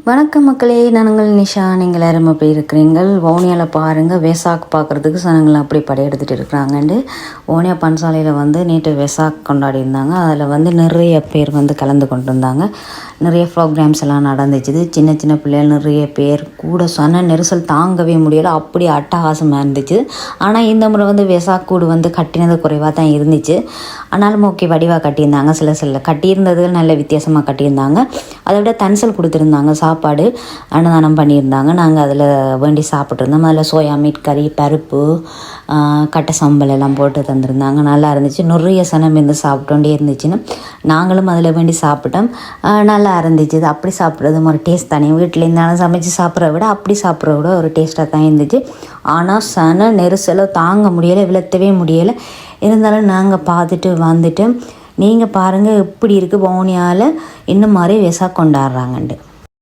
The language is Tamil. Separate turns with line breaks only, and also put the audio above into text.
வணக்கம் மக்களே, நான் உங்கள் நிஷா. நீங்கள் எல்லாரும் அப்படி இருக்கிறீங்கள். வவுனியாவில் பாருங்கள், வெசாக் பார்க்குறதுக்கு சனங்கள் அப்படி படையெடுத்துகிட்டு இருக்கிறாங்கண்டு. வவுனியா பன்சாலையில் நேற்று வெசாக் கொண்டாடி இருந்தாங்க. அதில் நிறைய பேர் கலந்து கொண்டு இருந்தாங்க. நிறைய ப்ரோக்ராம்ஸ் எல்லாம் நடந்துச்சு. சின்ன சின்ன பிள்ளைகள் நிறைய பேர் கூட சொன்ன நெரிசல் தாங்கவே முடியலை, அப்படி அட்டகாசமாக இருந்துச்சு. ஆனால் இந்த முறை வெசாக் கூடு கட்டினது குறைவாக தான் இருந்துச்சு. ஆனாலும் ஓகே, வடிவாக கட்டியிருந்தாங்க. சில கட்டியிருந்ததுகள் நல்ல வித்தியாசமாக கட்டியிருந்தாங்க. அதை விட தன்சல் கொடுத்துருந்தாங்க, சாப்பாடு அன்னதானம் பண்ணியிருந்தாங்க. நாங்கள் அதில் வேண்டி சாப்பிட்ருந்தோம். அதில் சோயா மீட் கறி, பருப்பு, கட்டை சம்பல் எல்லாம் போட்டு தந்துருந்தாங்க. நல்லா இருந்துச்சு. நிறைய சனம் இருந்து சாப்பிட்டோண்டே இருந்துச்சுன்னு நாங்களும் அதில் வேண்டி சாப்பிட்டோம். நல்லா இருந்துச்சு. இது அப்படி சாப்பிட்றது ஒரு டேஸ்ட் தானே. வீட்டில் இருந்தாலும் சமைச்சு சாப்பிட்றத விட அப்படி சாப்பிட்றத விட ஒரு டேஸ்ட்டாக தான் இருந்துச்சு. ஆனால் சன நெரிசலை தாங்க முடியலை, விளத்தவே முடியலை. இருந்தாலும் நாங்கள் பார்த்துட்டு வந்துட்டு நீங்கள் பாருங்கள் எப்படி இருக்குது வவுனியாவில் இன்னும் மாதிரி வெசாக் கொண்டாடுறாங்கண்டு.